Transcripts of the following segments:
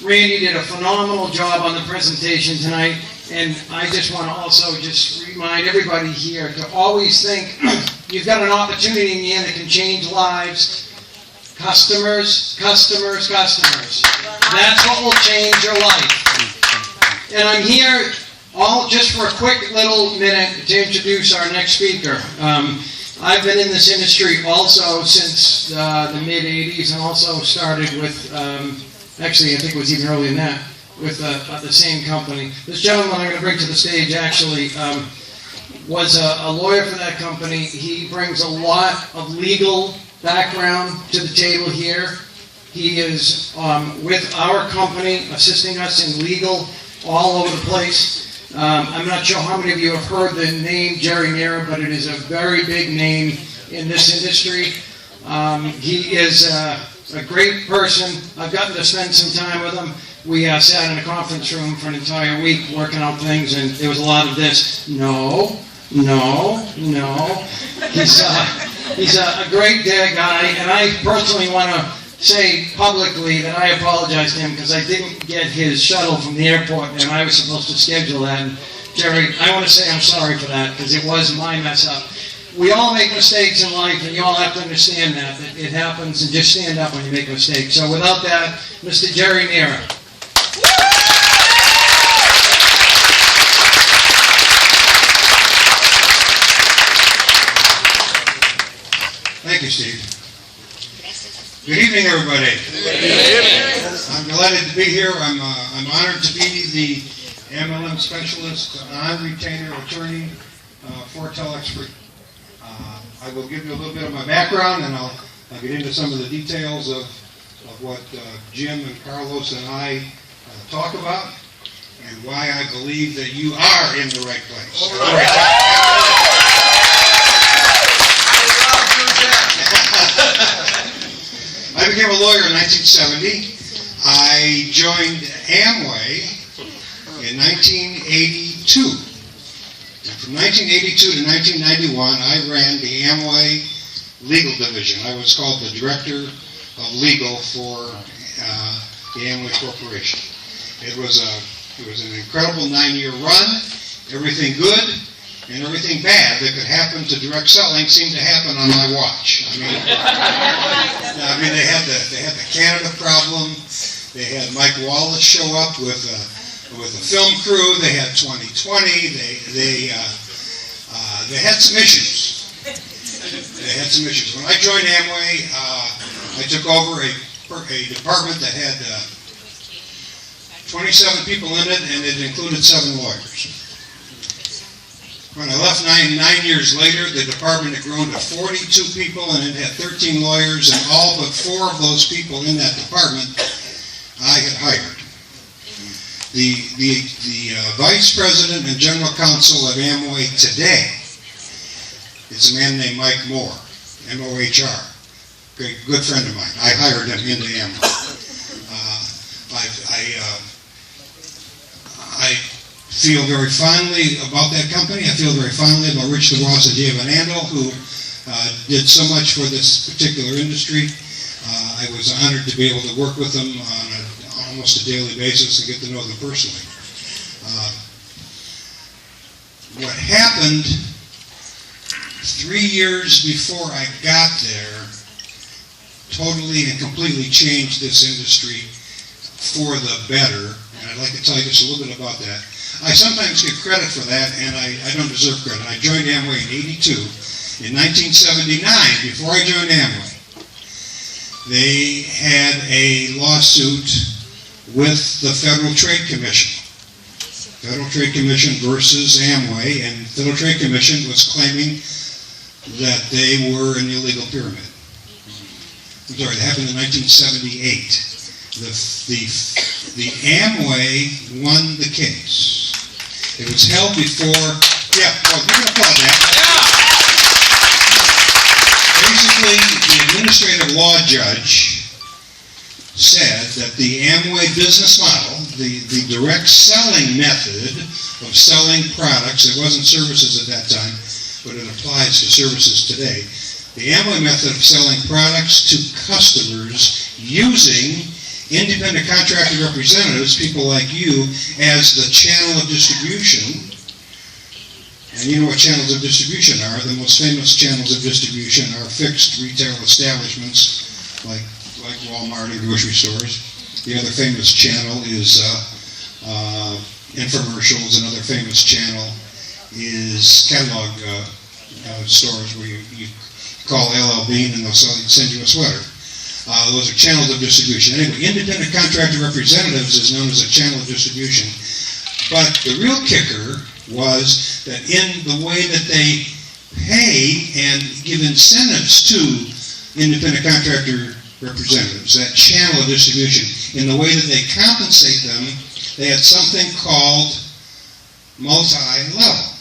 Randy did a phenomenal job on the presentation tonight, and I just want to also just remind everybody here to always think you've got an opportunity in the end that can change lives. Customers, customers, customers. That's what will change your life. And I'm here all just for a quick little minute to introduce our next speaker. I've been in this industry also since the mid-'80s, and also started with, actually I think it was even earlier than that, with the same company. This gentleman I'm going to bring to the stage actually was a lawyer for that company. He brings a lot of legal background to the table here. He is with our company, assisting us in legal all over the place. I'm not sure how many of you have heard the name Gerald Nera, but it is a very big name in this industry. He is a great person. I've gotten to spend some time with him. We sat in a conference room for an entire week working out things, and there was a lot of this. No, no, no. He's a great guy, and I personally want to say publicly that I apologize to him because I didn't get his shuttle from the airport, and I was supposed to schedule that. And Jerry, I want to say I'm sorry for that because it was my mess up. We all make mistakes in life, and you all have to understand that it happens, and just stand up when you make a mistake. So without that, Mr. Gerald Nera. Thank you, Steve. Good evening, everybody. Good evening. I'm delighted to be here. I'm honored to be the MLM specialist, non-retainer attorney for TelexFREE. I will give you a little bit of my background, and I'll get into some of the details of what Jim and Carlos and I talk about, and why I believe that you are in the right place. I became a lawyer in 1970. I joined Amway in 1982. And from 1982 to 1991, I ran the Amway legal division. I was called the director of legal for the Amway Corporation. It was an incredible 9-year run. Everything good and everything bad that could happen to direct selling seemed to happen on my watch. I mean, they had the Canada problem. They had Mike Wallace show up with a film crew. They had 2020. They had some issues. They had some issues. When I joined Amway, I took over a department that had 27 people in it, and it included 7 lawyers. When I left 9 years later, the department had grown to 42 people, and it had 13 lawyers, and all but 4 of those people in that department I had hired. The vice president and general counsel of Amway today is a man named Mike Moore, M-O-H-R. Good friend of mine. I hired him into Amway. I feel very fondly about that company. I feel very fondly about Rich DeRosa Giovanando, who did so much for this particular industry. I was honored to be able to work with them on almost a daily basis and get to know them personally. What happened 3 years before I got there totally and completely changed this industry for the better, and I'd like to tell you just a little bit about that. I sometimes get credit for that, and I don't deserve credit. I joined Amway in '82. In 1979, before I joined Amway, they had a lawsuit with the Federal Trade Commission. Federal Trade Commission versus Amway, and the Federal Trade Commission was claiming that they were an illegal pyramid. I'm sorry, it happened in 1978. The Amway won the case. It was held before, yeah, well, you can applaud that. Basically, the administrative law judge said that the Amway business model, the direct selling method of selling products, it wasn't services at that time, but it applies to services today. The Amway method of selling products to customers using independent contractor representatives, people like you, as the channel of distribution. And you know what channels of distribution are. The most famous channels of distribution are fixed retail establishments like Walmart and grocery stores. The other famous channel is infomercials. Another famous channel is catalog stores where you call LL Bean and they'll send you a sweater. Those are channels of distribution. Anyway, independent contractor representatives is known as a channel of distribution. But the real kicker was that in the way that they pay and give incentives to independent contractor representatives, that channel of distribution, in the way that they compensate them, they had something called multi-level.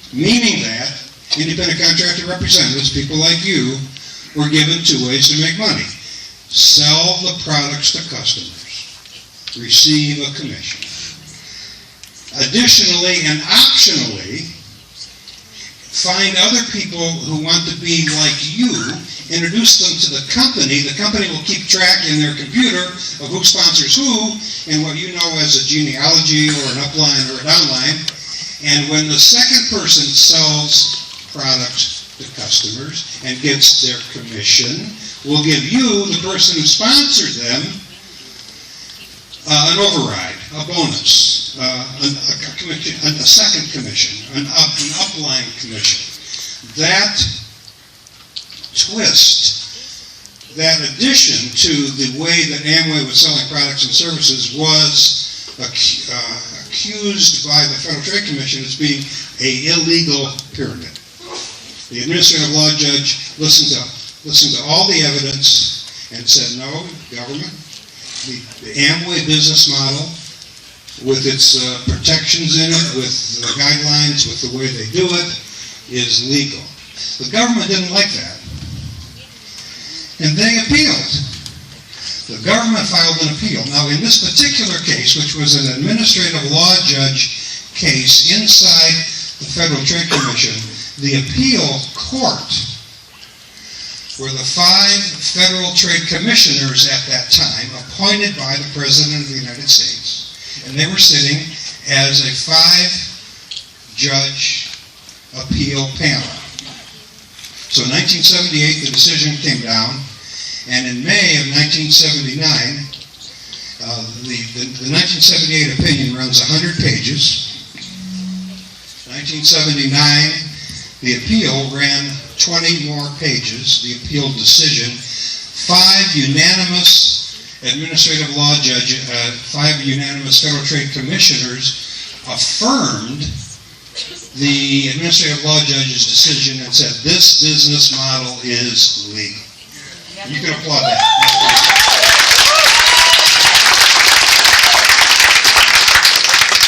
Meaning that independent contractor representatives, people like you, were given two ways to make money. Sell the products to customers, receive a commission. Additionally and optionally, find other people who want to be like you, introduce them to the company. The company will keep track in their computer of who sponsors who, and what you know as a genealogy or an upline or a downline. And when the second person sells products to customers and gets their commission, we'll give you, the person who sponsored them, an override, a bonus, a second commission, an upline commission. That twist, that addition to the way that Amway was selling products and services was accused by the Federal Trade Commission as being an illegal pyramid. The administrative law judge listened to all the evidence and said, no, government, the Amway business model, with its protections in it, with the guidelines, with the way they do it, is legal. The government didn't like that. And they appealed. The government filed an appeal. Now, in this particular case, which was an administrative law judge case inside the Federal Trade Commission, the appeal court were the 5 federal trade commissioners at that time appointed by the President of the United States. And they were sitting as a 5-judge appeal panel. So in 1978, the decision came down, and in May of 1979, the 1978 opinion runs 100 pages. 1979, the appeal ran 20 more pages, the appeal decision. 5 unanimous administrative law judges, 5 unanimous Federal Trade Commissioners affirmed the administrative law judge's decision and said, this business model is legal. You can applaud that.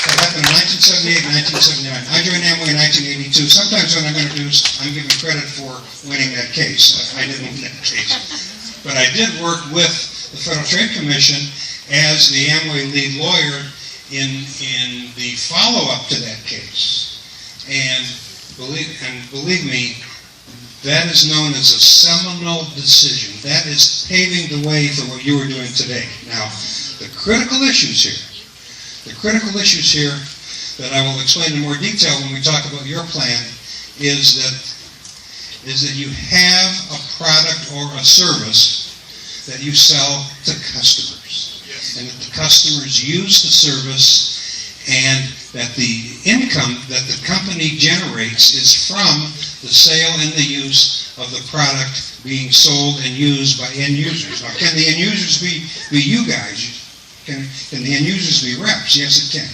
That happened in 1978 and 1979. I joined Amway in 1982. Sometimes when I'm introduced, I'm given credit for winning that case. I didn't win that case. But I did work with the Federal Trade Commission as the Amway lead lawyer in the follow-up to that case. And believe me, that is known as a seminal decision. That is paving the way for what you are doing today. Now, the critical issues here that I will explain in more detail when we talk about your plan is that you have a product or a service that you sell to customers. Yes. And that the customers use the service, and that the income that the company generates is from the sale and the use of the product being sold and used by end users. Now, can the end users be you guys? Can the end users be reps? Yes, it can.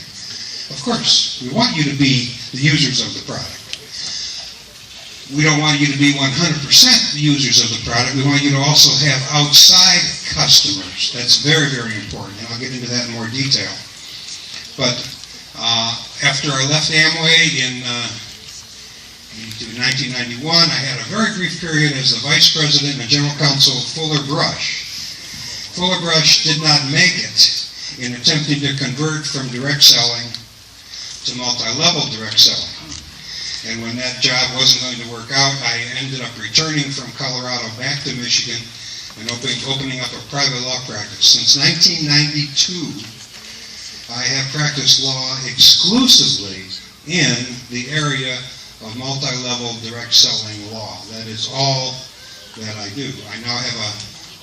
Of course, we want you to be the users of the product. We don't want you to be 100% the users of the product. We want you to also have outside customers. That's very, very important, and I'll get into that in more detail. But after I left Amway in 1991, I had a very brief period as the Vice President and General Counsel of Fuller Brush. Fuller Brush did not make it in attempting to convert from direct selling to multi-level direct selling. And when that job wasn't going to work out, I ended up returning from Colorado back to Michigan and opening up a private law practice. Since 1992, I have practiced law exclusively in the area of multi-level direct selling law. That is all that I do. I now have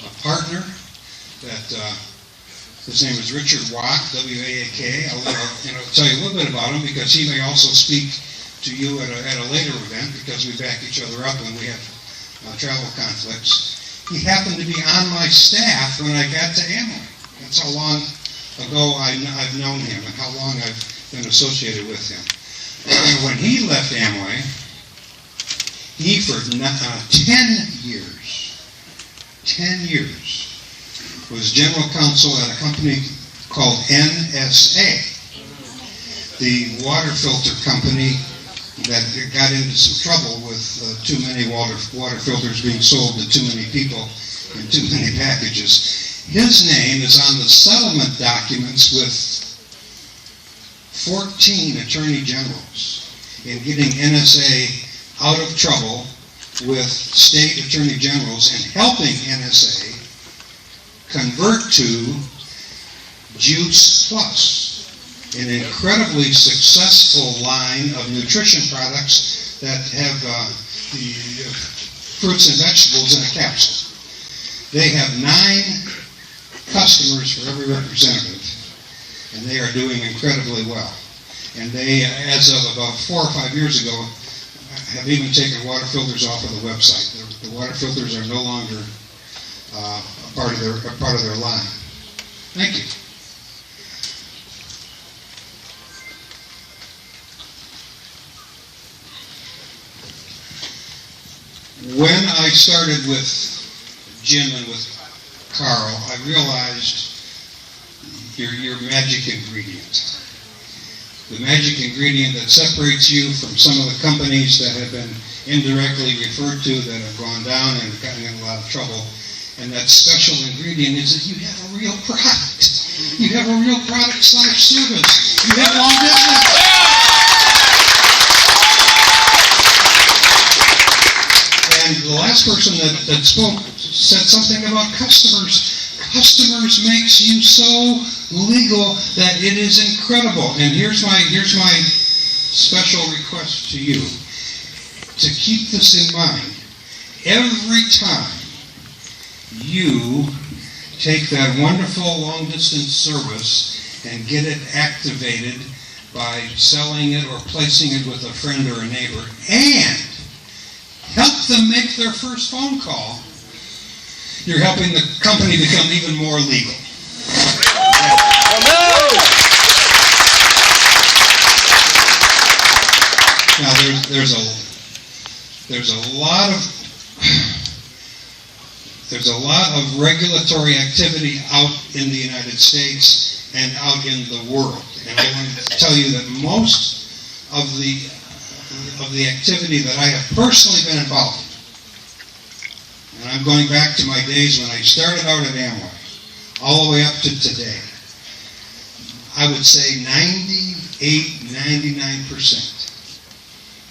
a partner that his name is Richard Wack, W-A-A-K. I'll tell you a little bit about him because he may also speak to you at a later event because we back each other up when we have travel conflicts. He happened to be on my staff when I got to Amway. That's how long ago I've known him and how long I've been associated with him. And when he left Amway, he for 10 years, was general counsel at a company called NSA, the water filter company that got into some trouble with too many water filters being sold to too many people in too many packages. His name is on the settlement documents with 14 attorney generals in getting NSA out of trouble with state attorney generals and helping NSA convert to Juice Plus, an incredibly successful line of nutrition products that have the fruits and vegetables in a capsule. They have 9 customers for every representative, and they are doing incredibly well. And they, as of about 4 or 5 years ago, have even taken water filters off of the website. The water filters are no longer a part of their line. Thank you. When I started with Jim and with Carl, I realized your magic ingredient. The magic ingredient that separates you from some of the companies that have been indirectly referred to that have gone down and gotten in a lot of trouble. And that special ingredient is that you have a real product. You have a real product/service. You have long distance. And the last person that spoke said something about customers. Customers makes you so legal that it is incredible. And here's my special request to you. To keep this in mind, every time you take that wonderful long-distance service and get it activated by selling it or placing it with a friend or a neighbor, and help them make their first phone call, you're helping the company become even more legal. Now, there's a lot of regulatory activity out in the United States and out in the world. And I want to tell you that most of the activity that I have personally been involved in, and I'm going back to my days when I started out at Amway, all the way up to today, I would say 99%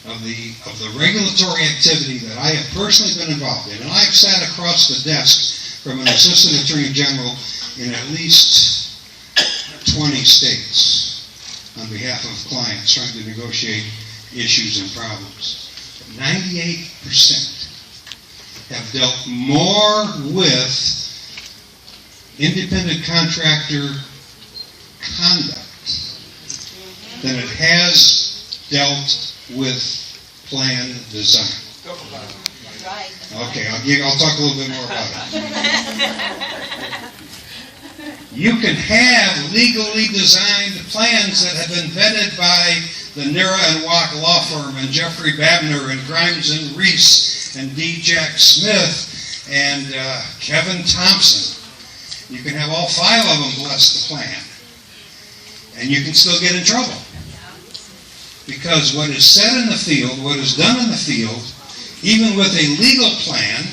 of the regulatory activity that I have personally been involved in, and I have sat across the desk from an assistant attorney general in at least 20 states on behalf of clients trying to negotiate issues and problems. 98% have dealt more with independent contractor conduct than it has dealt with plan design. Okay, I'll talk a little bit more about it. You can have legally designed plans that have been vetted by the Nera and Wack law firm and Jeffrey Babner and Grimes and Reese and D. Jack Smith and Kevin Thompson. You can have all 5 of them bless the plan. And you can still get in trouble. Because what is said in the field, what is done in the field, even with a legal plan,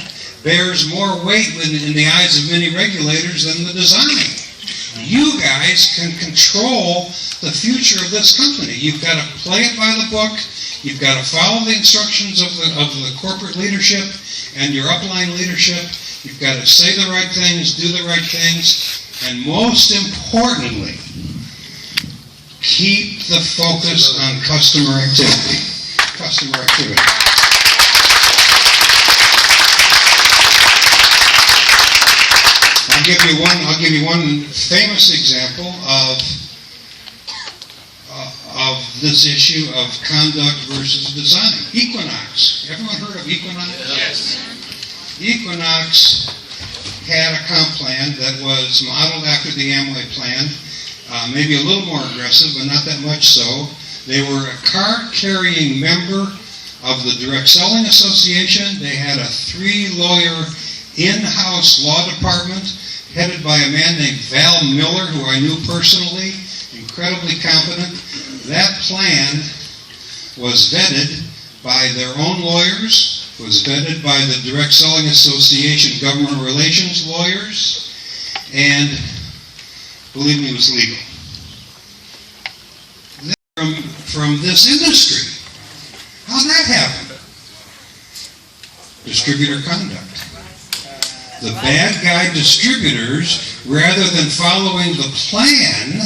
bears more weight in the eyes of many regulators than the design. You guys can control the future of this company. You've got to play it by the book. You've got to follow the instructions of the corporate leadership and your upline leadership. You've got to say the right things, do the right things, and most importantly, keep the focus on customer activity. Customer activity. I'll give you one famous example of this issue of conduct versus design. Equinox. Everyone heard of Equinox? Yes. Equinox had a comp plan that was modeled after the Amway plan, maybe a little more aggressive, but not that much so. They were a card-carrying member of the Direct Selling Association. They had a 3-lawyer in-house law department headed by a man named Val Miller, who I knew personally, incredibly competent. That plan was vetted by their own lawyers, was vetted by the Direct Selling Association government relations lawyers, and believe me, it was legal. From this industry, how'd that happen? Distributor conduct. The bad guy distributors, rather than following the plan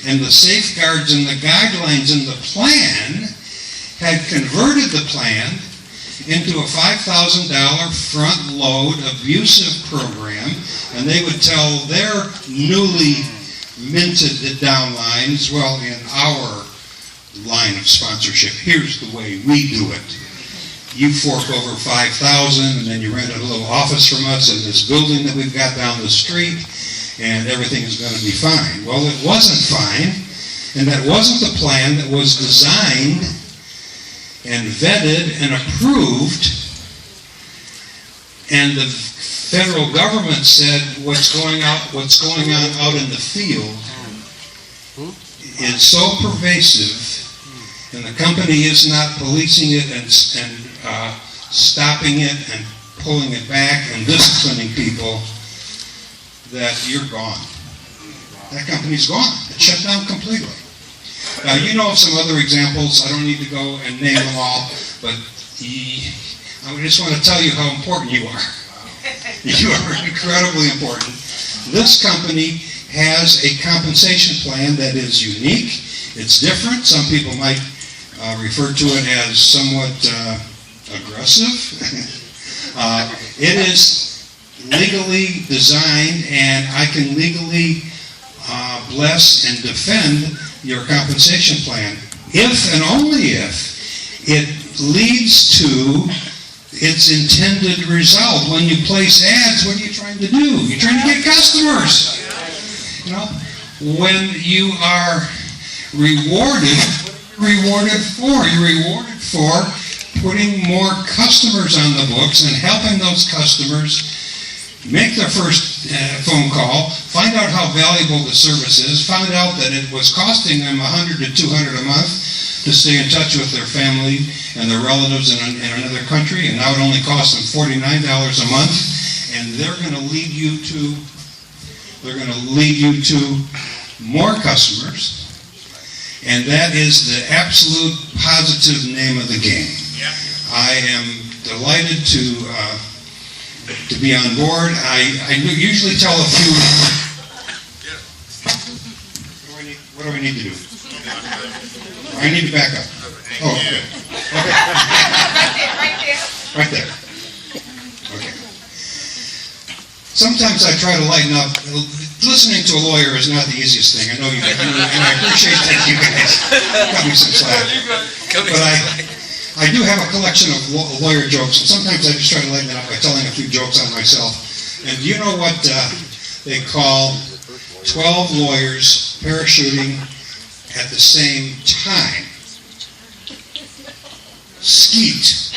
and the safeguards and the guidelines in the plan, had converted the plan into a $5,000 front-load abusive program, and they would tell their newly minted downlines, well, in our line of sponsorship, here's the way we do it. You fork over $5,000, and then you rent a little office from us in this building that we've got down the street, and everything is going to be fine. Well, it wasn't fine, and that wasn't the plan that was designed and vetted and approved, and the federal government said what's going on out in the field is so pervasive, and the company is not policing it and stopping it and pulling it back and disciplining people, that you're gone. That company's gone. It's shut down completely. You know of some other examples. I don't need to go and name them all, but I just want to tell you how important you are. You are incredibly important. This company has a compensation plan that is unique. It's different. Some people might refer to it as somewhat aggressive. It is legally designed, and I can legally bless and defend your compensation plan if and only if it leads to its intended result. When you place ads, what are you trying to do? You're trying to get customers. You know, when you are rewarded, you're rewarded for putting more customers on the books and helping those customers make their first phone call, find out how valuable the service is, find out that it was costing them $100 to $200 a month to stay in touch with their family and their relatives in another country, and now it only costs them $49 a month, and they're going to lead you to more customers, and that is the absolute positive name of the game. Yeah. I am delighted to be on board. I usually tell a few. What do I need to do? I need to back up. Oh, good. Okay. Right there. Okay. Sometimes I try to lighten up. Listening to a lawyer is not the easiest thing. I know you do, and I appreciate that you guys cut me some slack. But I do have a collection of lawyer jokes, and sometimes I just try to lighten it up by telling a few jokes on myself. And do you know what they call 12 lawyers parachuting at the same time? Skeet.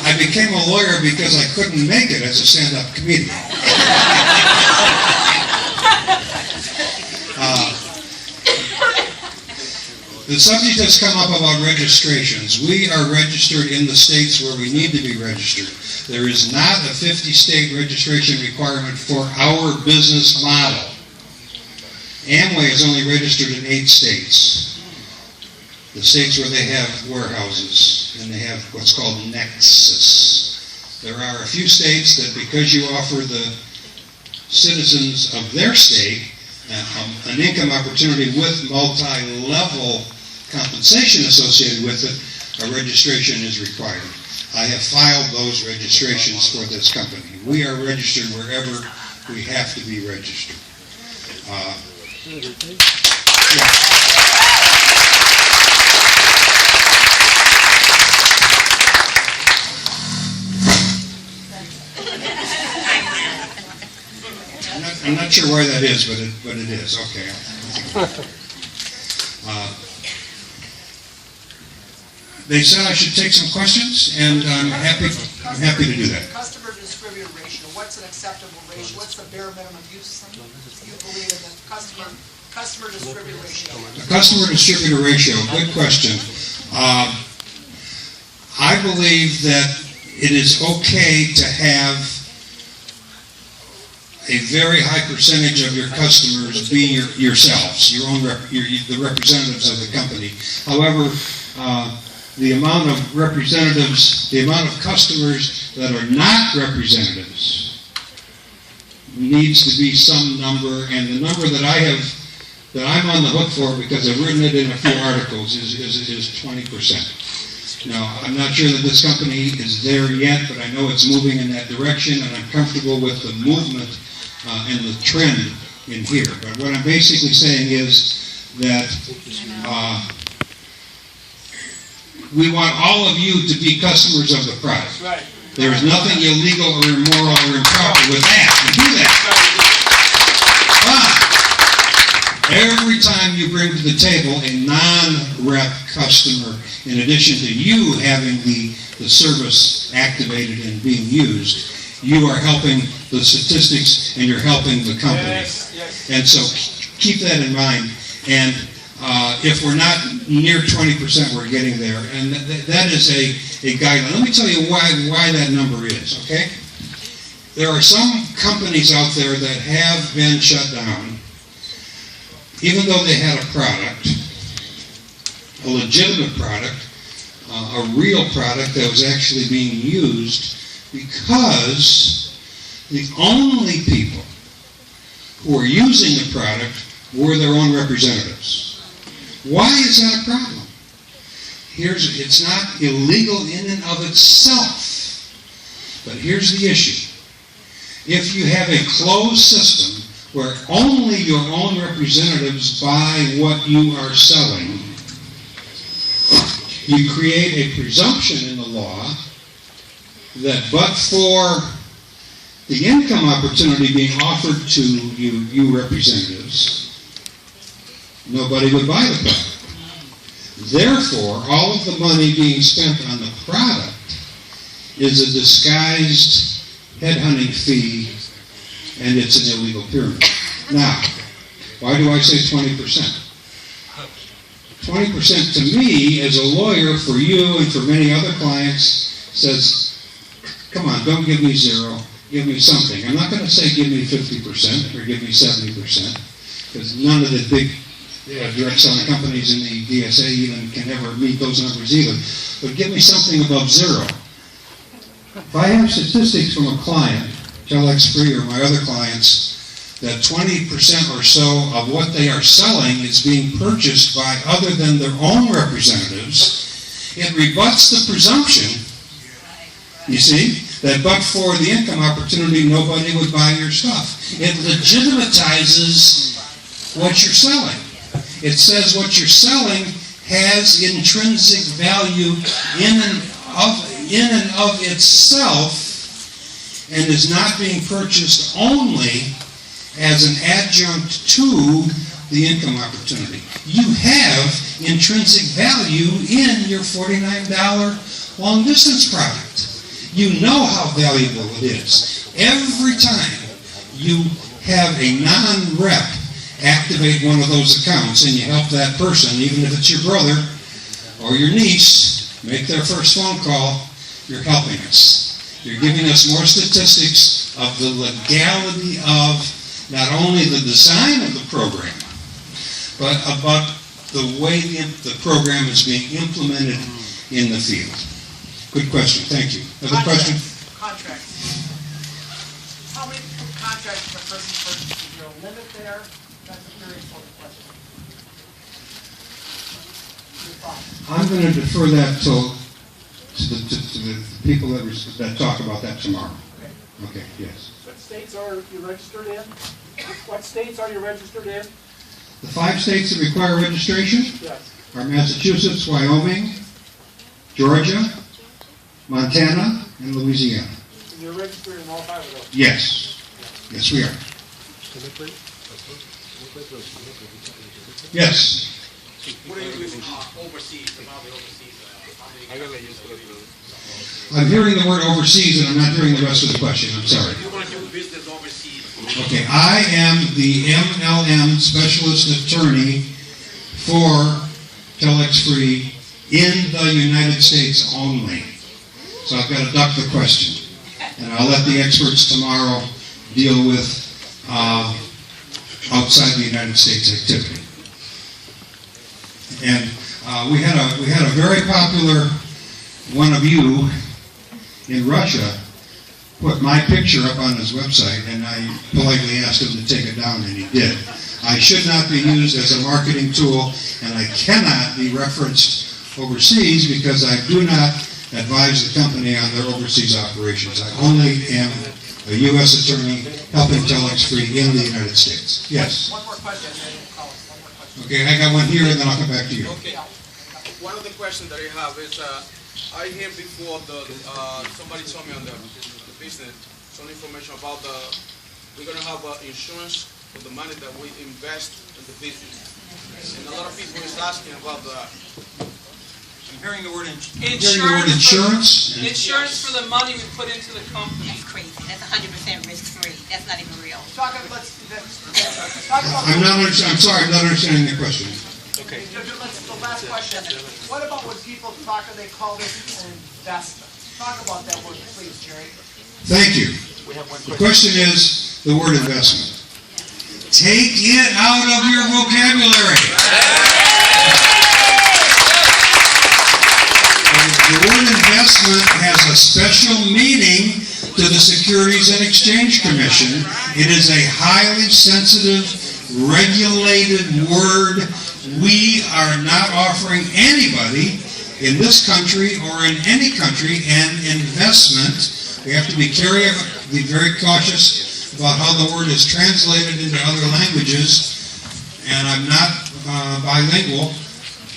I became a lawyer because I couldn't make it as a stand-up comedian. The subject has come up about registrations. We are registered in the states where we need to be registered. There is not a 50-state registration requirement for our business model. Amway is only registered in 8 states. the states where they have warehouses and they have what's called nexus. There are a few states that because you offer the citizens of their state an income opportunity with multi-level compensation associated with it, a registration is required. I have filed those registrations for this company. We are registered wherever we have to be registered. I'm not sure why that is, but it is. Okay. They said I should take some questions, and I'm happy to do that. Customer to distributor ratio. What's an acceptable ratio? What's the bare minimum you believe in the customer distributor ratio? The customer distributor ratio. Good question. I believe that it is okay to have a very high percentage of your customers be yourselves, the representatives of the company. However, the amount of representatives, the amount of customers that are not representatives needs to be some number, and the number that I'm on the hook for, because I've written it in a few articles, is 20%. Now, I'm not sure that this company is there yet, but I know it's moving in that direction, and I'm comfortable with the movement and the trend in here. But what I'm basically saying is that we want all of you to be customers of the product. Right. There is nothing illegal or immoral or improper with that. You do that. But every time you bring to the table a non-rep customer, in addition to you having the service activated and being used, you are helping the statistics and you're helping the company. Yes. And so keep that in mind. And if we're not near 20%, we're getting there. And that is a guideline. Let me tell you why that number is, okay? There are some companies out there that have been shut down, even though they had a product, a legitimate product, a real product that was actually being used, because the only people who are using the product were their own representatives. Why is that a problem? It's not illegal in and of itself, but here's the issue. If you have a closed system where only your own representatives buy what you are selling, you create a presumption in the law that but for the income opportunity being offered to you representatives, nobody would buy the product. Therefore, all of the money being spent on the product is a disguised headhunting fee, and it's an illegal pyramid. Now, why do I say 20%? 20% to me, as a lawyer, for you and for many other clients, says, come on, don't give me zero, give me something. I'm not going to say give me 50% or give me 70%, because none of the big direct selling companies in the DSA even can ever meet those numbers either. But give me something above zero. If I have statistics from a client, TelexFREE or my other clients, that 20% or so of what they are selling is being purchased by other than their own representatives, it rebuts the presumption, you see, that but for the income opportunity, nobody would buy your stuff. It legitimizes what you're selling. It says what you're selling has intrinsic value in and of itself and is not being purchased only as an adjunct to the income opportunity. You have intrinsic value in your $49 long distance product. You know how valuable it is. Every time you have a non-rep activate one of those accounts and you help that person, even if it's your brother or your niece, make their first phone call, you're helping us. You're giving us more statistics of the legality of not only the design of the program, but about the way the program is being implemented in the field. Good question, thank you. Other question? Contracts. How many contracts can a person purchase? Is there a limit there? That's a very important question. Your thoughts? I'm going to defer that to the people that talk about that tomorrow. Okay, yes. What states are you registered in? What states are you registered in? The 5 states that require registration Yes. are Massachusetts, Wyoming, Georgia, Montana, and Louisiana. And you're registered in all 5 of those? Yes. Yes, we are. Yes. What are you doing overseas, about the overseas? I'm hearing the word overseas, and I'm not hearing the rest of the question. I'm sorry. You want to do business overseas? Okay, I am the MLM specialist attorney for TelexFREE in the United States only. So I've got to duck the question. And I'll let the experts tomorrow deal with outside the United States activity. And we had a very popular one of you in Russia put my picture up on his website, and I politely asked him to take it down, and he did. I should not be used as a marketing tool, and I cannot be referenced overseas because I do not advise the company on their overseas operations. I only am a U.S. attorney helping TelexFREE in the United States. Yes? One more question, and then we'll call it. One more question. Okay, I got one here, and then I'll come back to you. Okay. One of the questions that I have is, I hear before somebody told me on the business some information about we're going to have insurance for the money that we invest in the business. And a lot of people is asking about the. I'm hearing the word Insurance insurance. for the money we put into the company. That's crazy. That's 100% risk-free. That's not even real. Talk about, I'm sorry, I'm not understanding the question. the last question. What about when people talk, they call this an investment? Talk about that word, please, Jerry. Thank you. The question is the word investment. Take it out of your vocabulary. The word investment has a special meaning to the Securities and Exchange Commission. It is a highly sensitive, regulated word. We are not offering anybody in this country or in any country an investment. We have to be very cautious about how the word is translated into other languages. And I'm not bilingual,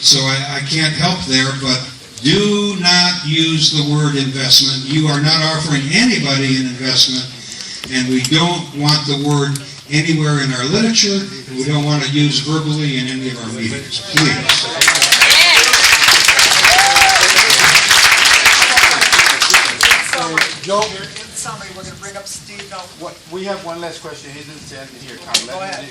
so I can't help there, but do not use the word investment. You are not offering anybody an investment, and we don't want the word anywhere in our literature, and we don't want to use verbally in any of our meetings. Please. Joe, in summary, we're going to bring up Steve now. We have one last question. He didn't say anything here. Go ahead.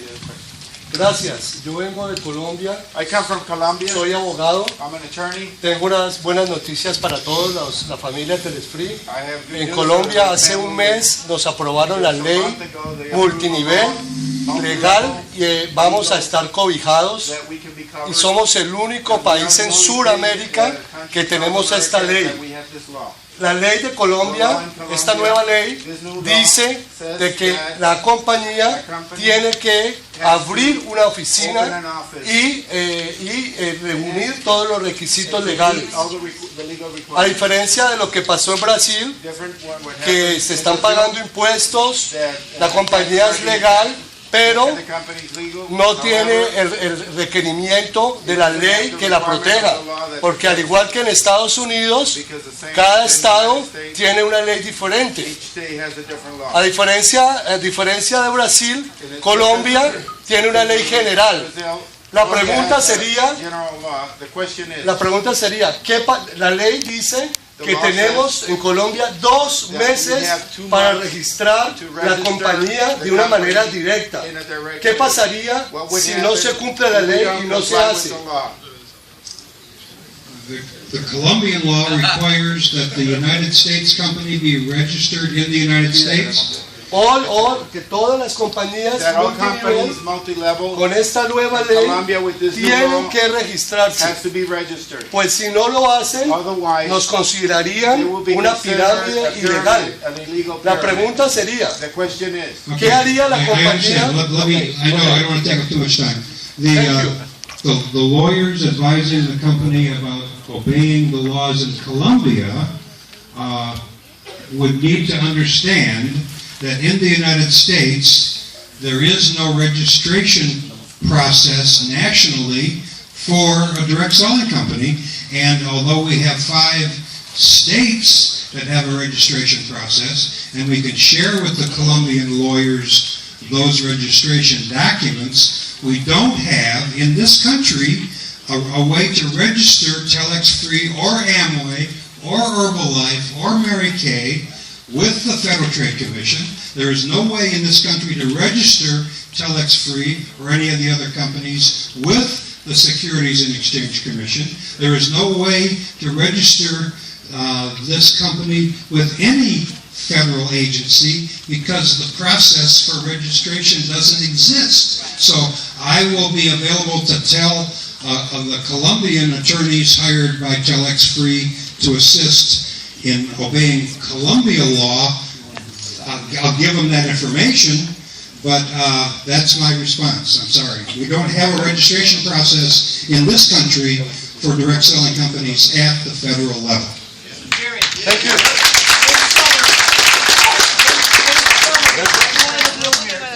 Gracias. Yo vengo de Colombia. I come from Colombia. Soy abogado. I'm an attorney. Tengo unas buenas noticias para todos la familia TelexFREE. I have good En news Colombia for the hace un family. mes nos aprobaron la Just a ley month ago, they multinivel approved legal y vamos a estar cobijados that we can be covered. y somos el único país en Sudamérica que tenemos esta ley. That we have this law. La ley de Colombia, esta nueva ley, dice de que la compañía tiene que abrir una oficina y reunir todos los requisitos legales. All the legal A requirements. diferencia de lo que pasó en Brasil, Different what que happens se in están Brazil, pagando impuestos, that, la compañía es legal, pero the company is legal. no tiene However, el requerimiento de la ley que la proteja, porque al igual que en Estados Unidos, because the same cada in the estado United States, tiene una ley diferente. each state has a different law. A diferencia de Brasil, Colombia tiene una ley general. Brazil, La Colombia pregunta has a sería, general law. The question is, la ley dice que tenemos en Colombia 2 meses para registrar la compañía de una manera directa. in a direct ¿Qué way. pasaría What would si no se happen cumple la if we ley don't y no se comply with hace? the law? The Colombian law requires that the United States company be registered in the United States. que todas las compañías that all multinivel companies multi-level con esta nueva in ley Colombia with this new tienen law que registrarse, has to be registered. pues si no lo hacen, Otherwise, nos they considerarían will be una considered pirámide a ilegal. pyramid, an illegal La pyramid. pregunta sería, The question is, ¿qué haría la I compañía? understand. Let me, Okay, I know, okay. I don't want to take up too much time. Thank The lawyers advising the company about obeying the laws in Colombia would need to understand that in the United States, there is no registration process nationally for a direct selling company. And although we have 5 states that have a registration process, and we can share with the Colombian lawyers those registration documents, we don't have in this country a way to register TelexFREE or Amway or Herbalife or Mary Kay with the Federal Trade Commission. There is no way in this country to register TelexFREE or any of the other companies with the Securities and Exchange Commission. There is no way to register this company with any federal agency because the process for registration doesn't exist. So I will be available to tell the Colombian attorneys hired by TelexFREE to assist in obeying Colombia law. I'll give them that information, but that's my response. I'm sorry. We don't have a registration process in this country for direct selling companies at the federal level. Thank you.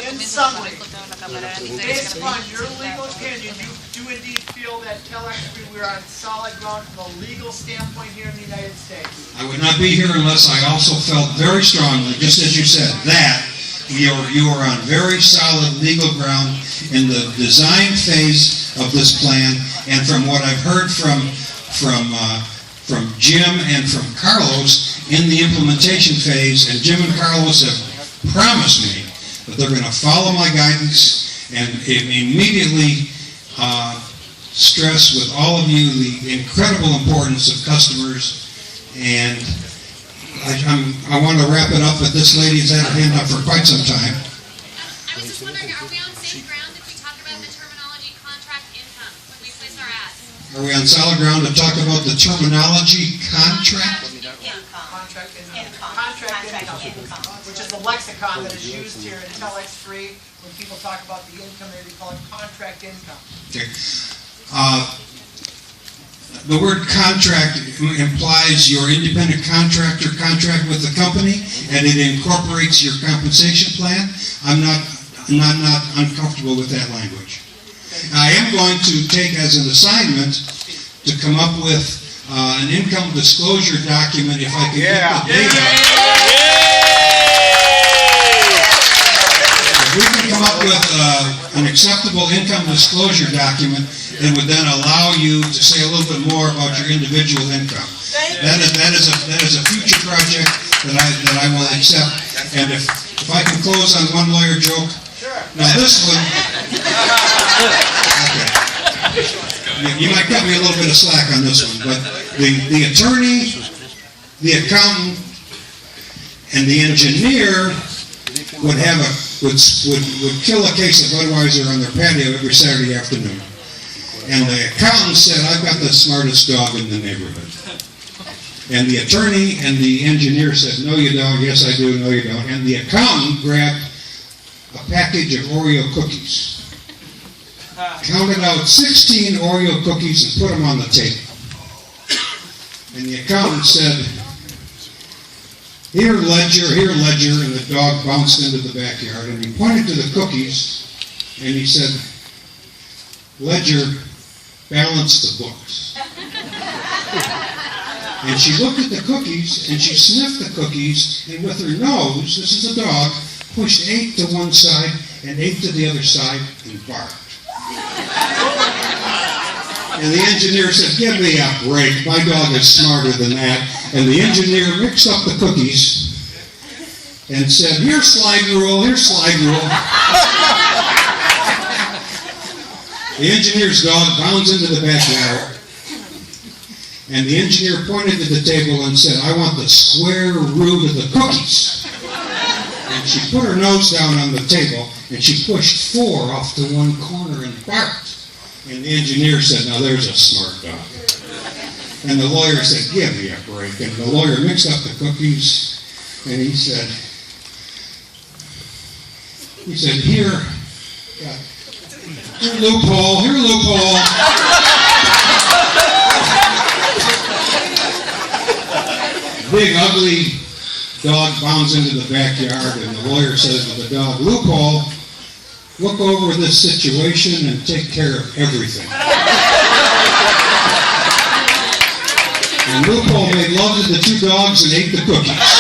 In summary, based upon your legal opinion, you do indeed feel that TelexFREE, we're on solid ground from a legal standpoint here in the United States. I would not be here unless I also felt very strongly, just as you said, that you are on very solid legal ground in the design phase of this plan. And from what I've heard from Jim and from Carlos in the implementation phase, and Jim and Carlos have promised me that they're going to follow my guidance and immediately stress with all of you the incredible importance of customers. And I want to wrap it up, but this lady has had her hand up for quite some time. I was just wondering, are we on safe ground if we talk about the terminology contract income when we place our ads? Are we on solid ground to talk about the terminology contract? Contract income, which is the lexicon that is used here in TelexFREE. When people talk about the income, they call it contract income. Okay. The word contract implies your independent contractor contract with the company, and it incorporates your compensation plan. I'm not uncomfortable with that language. I am going to take as an assignment to come up with an income disclosure document if I can get the data. If we can come up with an acceptable income disclosure document, it would then allow you to say a little bit more about your individual income. That is a future project that I will accept. And if I can close on one lawyer joke, now this one, okay. You might cut me a little bit of slack on this one, but the attorney, the accountant, and the engineer would kill a case of Budweiser on their patio every Saturday afternoon. And the accountant said, "I've got the smartest dog in the neighborhood." And the attorney and the engineer said, "No, you don't." "Yes, I do." "No, you don't." And the accountant grabbed a package of Oreo cookies, counted out 16 Oreo cookies and put them on the table. And the accountant said, "Here, Ledger, and the dog bounced into the backyard, and he pointed to the cookies, and he said, "Ledger, balance the books." And she looked at the cookies, and she sniffed the cookies, and with her nose, this is a dog, pushed 8 to one side and 8 to the other side and barked. And the engineer said, "Give me a break, my dog is smarter than that." And the engineer mixed up the cookies and said, "Here's slide rule, here's slide rule." The engineer's dog bounds into the backyard, and the engineer pointed to the table and said, "I want the square root of the cookies." And she put her nose down on the table, and she pushed 4 off to one corner and barked. And the engineer said, now there's a smart dog. And the lawyer said, give me a break. And the lawyer mixed up the cookies, and he said, here loophole, here loophole. Big ugly dog bounds into the backyard, and the lawyer says to the dog, loophole, look over this situation and take care of everything. And loophole made love to the 2 dogs and ate the cookies.